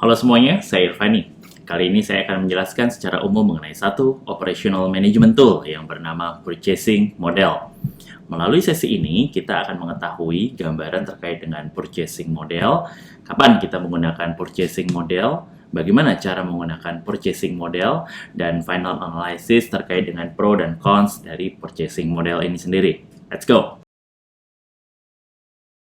Halo semuanya, saya Irfani. Kali ini saya akan menjelaskan secara umum mengenai satu operational management tool yang bernama Purchasing Model. Melalui sesi ini, kita akan mengetahui gambaran terkait dengan purchasing model, kapan kita menggunakan purchasing model, bagaimana cara menggunakan purchasing model, dan final analysis terkait dengan pro dan cons dari purchasing model ini sendiri. Let's go!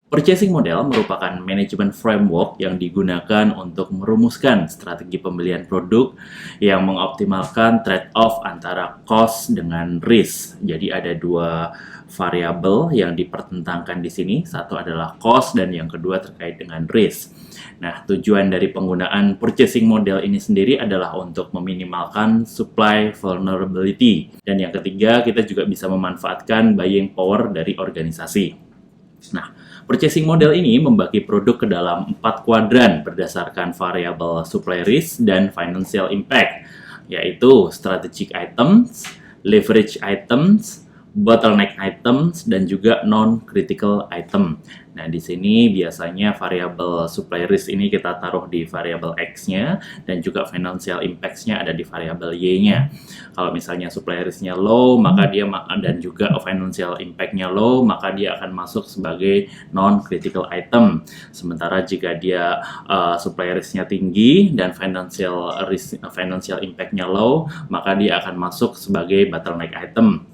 Purchasing model merupakan manajemen framework yang digunakan untuk merumuskan strategi pembelian produk yang mengoptimalkan trade-off antara cost dengan risk. Jadi ada dua variabel yang dipertentangkan di sini. Satu adalah cost dan yang kedua terkait dengan risk. Nah, tujuan dari penggunaan purchasing model ini sendiri adalah untuk meminimalkan supply vulnerability. Dan yang ketiga, kita juga bisa memanfaatkan buying power dari organisasi. Nah, purchasing model ini membagi produk ke dalam 4 kuadran berdasarkan variabel supply risk dan financial impact, yaitu strategic items, leverage items, bottleneck items, dan juga non-critical item. Nah, di sini biasanya variabel supply risk ini kita taruh di variabel X-nya, dan juga financial impact-nya ada di variabel Y-nya. Kalau misalnya supply risk-nya low, maka dia dan juga financial impact-nya low, maka dia akan masuk sebagai non-critical item. Sementara jika dia supply risk-nya tinggi dan financial impact-nya low, maka dia akan masuk sebagai bottleneck item.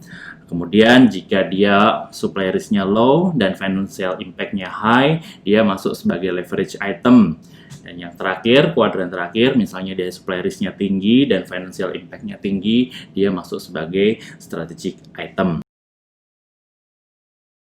Kemudian jika dia supply risk-nya low dan financial impact-nya high, dia masuk sebagai leverage item. Dan yang terakhir, kuadran terakhir, misalnya dia supply risk-nya tinggi dan financial impact-nya tinggi, dia masuk sebagai strategic item.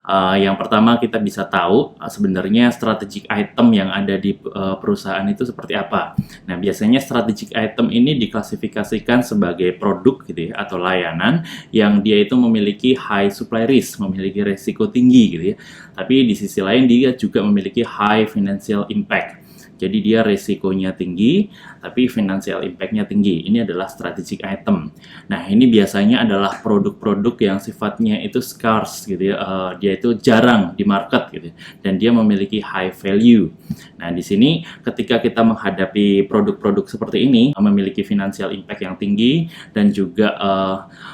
Yang pertama kita bisa tahu sebenarnya strategic item yang ada di perusahaan itu seperti apa. Nah, biasanya strategic item ini diklasifikasikan sebagai produk gitu ya, atau layanan yang dia itu memiliki high supply risk, memiliki resiko tinggi gitu ya. Tapi di sisi lain dia juga memiliki high financial impact. Jadi dia resikonya tinggi, tapi financial impact-nya tinggi. Ini adalah strategic item. Nah, ini biasanya adalah produk-produk yang sifatnya itu scarce gitu ya. Dia itu jarang di market gitu. Dan dia memiliki high value. Nah, di sini ketika kita menghadapi produk-produk seperti ini, memiliki financial impact yang tinggi dan juga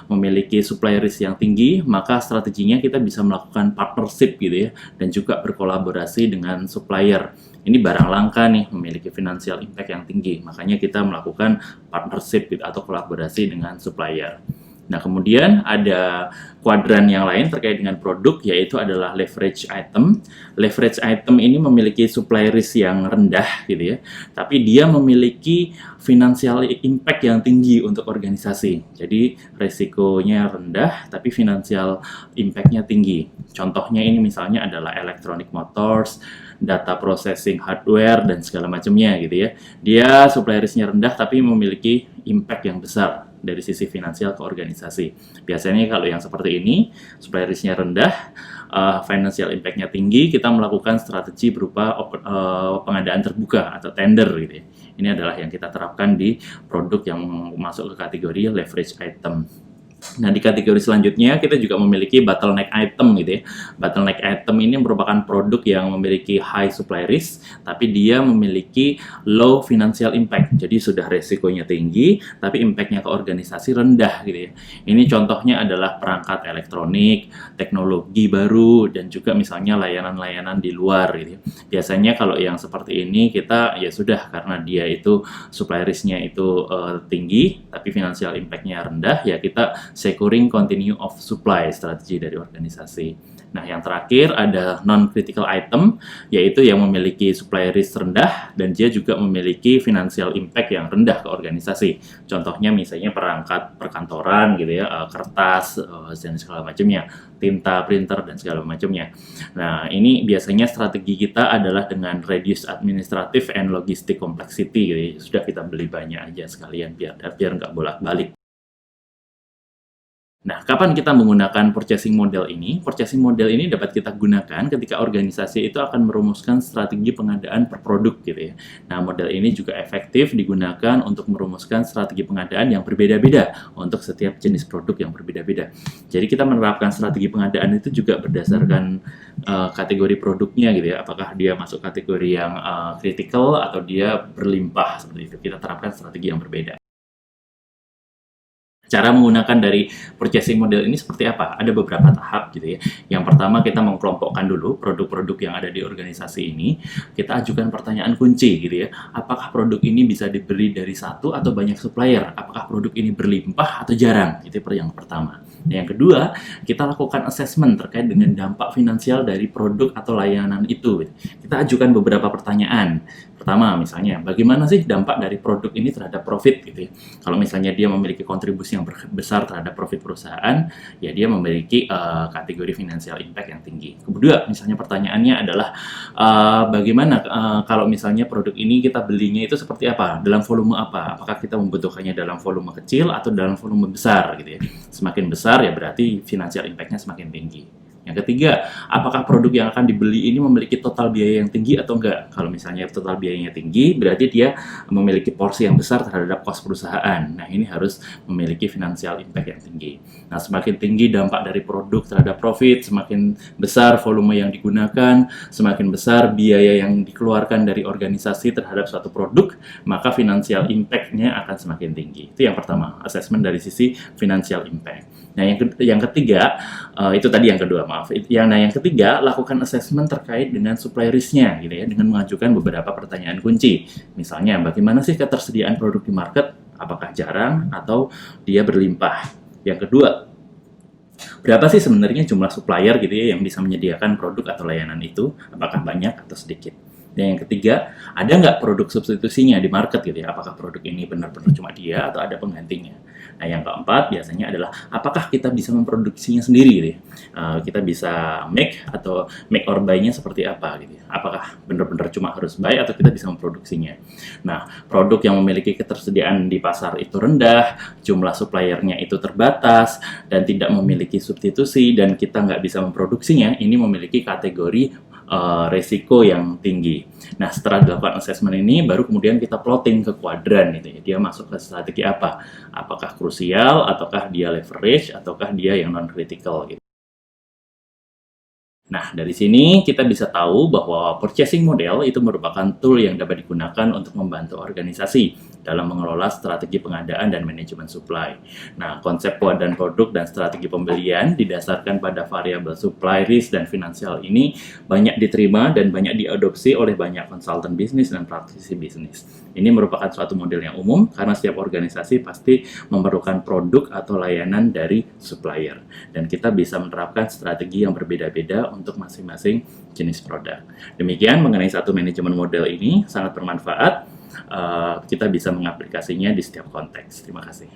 memiliki supply risk yang tinggi, maka strateginya kita bisa melakukan partnership gitu ya, dan juga berkolaborasi dengan supplier. Ini barang langka nih, memiliki financial impact yang tinggi, makanya kita melakukan partnership gitu, atau kolaborasi dengan supplier. Nah, kemudian ada kuadran yang lain terkait dengan produk, yaitu adalah leverage item. Leverage item ini memiliki supply risk yang rendah gitu ya, tapi dia memiliki financial impact yang tinggi untuk organisasi. Jadi risikonya rendah, tapi financial impact-nya tinggi. Contohnya ini misalnya adalah electronic motors, data processing hardware, dan segala macamnya gitu ya. Dia supply risk-nya rendah, tapi memiliki impact yang besar dari sisi finansial ke organisasi. Biasanya kalau yang seperti ini, supply risk-nya rendah, financial impact-nya tinggi, kita melakukan strategi berupa pengadaan terbuka atau tender gitu ya. Ini adalah yang kita terapkan di produk yang masuk ke kategori leverage item. Nah, di kategori selanjutnya kita juga memiliki bottleneck item gitu ya. Bottleneck item ini merupakan produk yang memiliki high supply risk, tapi dia memiliki low financial impact. Jadi sudah resikonya tinggi, tapi impact-nya ke organisasi rendah gitu ya. Ini contohnya adalah perangkat elektronik, teknologi baru, dan juga misalnya layanan-layanan di luar gitu ya. Biasanya kalau yang seperti ini kita ya sudah, karena dia itu supply risk-nya itu tinggi, tapi financial impact-nya rendah, ya kita securing continue of supply strategi dari organisasi. Nah, yang terakhir ada non-critical item, yaitu yang memiliki supply risk rendah dan dia juga memiliki financial impact yang rendah ke organisasi. Contohnya misalnya perangkat perkantoran gitu ya, kertas dan segala macamnya, tinta, printer, dan segala macamnya. Nah, ini biasanya strategi kita adalah dengan reduce administrative and logistic complexity gitu ya. Sudah kita beli banyak aja sekalian biar nggak bolak-balik. Nah, kapan kita menggunakan purchasing model ini? Purchasing model ini dapat kita gunakan ketika organisasi itu akan merumuskan strategi pengadaan per produk gitu ya. Nah, model ini juga efektif digunakan untuk merumuskan strategi pengadaan yang berbeda-beda untuk setiap jenis produk yang berbeda-beda. Jadi kita menerapkan strategi pengadaan itu juga berdasarkan kategori produknya gitu ya. Apakah dia masuk kategori yang critical atau dia berlimpah seperti itu. Kita terapkan strategi yang berbeda. Cara menggunakan dari purchasing model ini seperti apa? Ada beberapa tahap gitu ya. Yang pertama kita mengkelompokkan dulu produk-produk yang ada di organisasi ini. Kita ajukan pertanyaan kunci gitu ya. Apakah produk ini bisa dibeli dari satu atau banyak supplier? Apakah produk ini berlimpah atau jarang? Itu yang pertama. Yang kedua, kita lakukan assessment terkait dengan dampak finansial dari produk atau layanan itu. Kita ajukan beberapa pertanyaan. Pertama, misalnya, bagaimana sih dampak dari produk ini terhadap profit gitu ya. Kalau misalnya dia memiliki kontribusi yang besar terhadap profit perusahaan, ya dia memiliki kategori financial impact yang tinggi. Kedua, misalnya pertanyaannya adalah bagaimana kalau misalnya produk ini kita belinya itu seperti apa, dalam volume apa? Apakah kita membutuhkannya dalam volume kecil atau dalam volume besar gitu ya. Semakin besar ya berarti financial impact-nya semakin tinggi. Yang ketiga, apakah produk yang akan dibeli ini memiliki total biaya yang tinggi atau enggak? Kalau misalnya total biayanya tinggi, berarti dia memiliki porsi yang besar terhadap kos perusahaan. Nah, ini harus memiliki financial impact yang tinggi. Nah, semakin tinggi dampak dari produk terhadap profit, semakin besar volume yang digunakan, semakin besar biaya yang dikeluarkan dari organisasi terhadap suatu produk, maka financial impact-nya akan semakin tinggi. Itu yang pertama, assessment dari sisi financial impact. Nah, yang ketiga, itu tadi yang kedua, maaf. Yang ketiga, lakukan assessment terkait dengan supply risk-nya, gitu ya, dengan mengajukan beberapa pertanyaan kunci. Misalnya, bagaimana sih ketersediaan produk di market? Apakah jarang atau dia berlimpah? Yang kedua, berapa sih sebenarnya jumlah supplier gitu ya yang bisa menyediakan produk atau layanan itu? Apakah banyak atau sedikit? Dan yang ketiga, ada nggak produk substitusinya di market gitu ya? Apakah produk ini benar-benar cuma dia atau ada penggantinya? Nah, yang keempat biasanya adalah apakah kita bisa memproduksinya sendiri gitu ya? Kita bisa make or buy-nya seperti apa gitu ya? Apakah benar-benar cuma harus buy atau kita bisa memproduksinya? Nah, produk yang memiliki ketersediaan di pasar itu rendah, jumlah suppliernya itu terbatas, dan tidak memiliki substitusi, dan kita nggak bisa memproduksinya, ini memiliki kategori resiko yang tinggi. Nah, setelah dilakukan assessment ini, baru kemudian kita plotting ke kuadran gitu ya. Dia masuk ke strategi apa? Apakah krusial, ataukah dia leverage, ataukah dia yang non-critical gitu. Nah, dari sini kita bisa tahu bahwa purchasing model itu merupakan tool yang dapat digunakan untuk membantu organisasi dalam mengelola strategi pengadaan dan manajemen supply. Nah, konsep kuadran produk dan strategi pembelian didasarkan pada variabel supply, risk, dan finansial ini banyak diterima dan banyak diadopsi oleh banyak konsultan bisnis dan praktisi bisnis. Ini merupakan suatu model yang umum karena setiap organisasi pasti memerlukan produk atau layanan dari supplier. Dan kita bisa menerapkan strategi yang berbeda-beda untuk masing-masing jenis produk. Demikian mengenai satu manajemen model ini sangat bermanfaat. Kita bisa mengaplikasinya di setiap konteks. Terima kasih.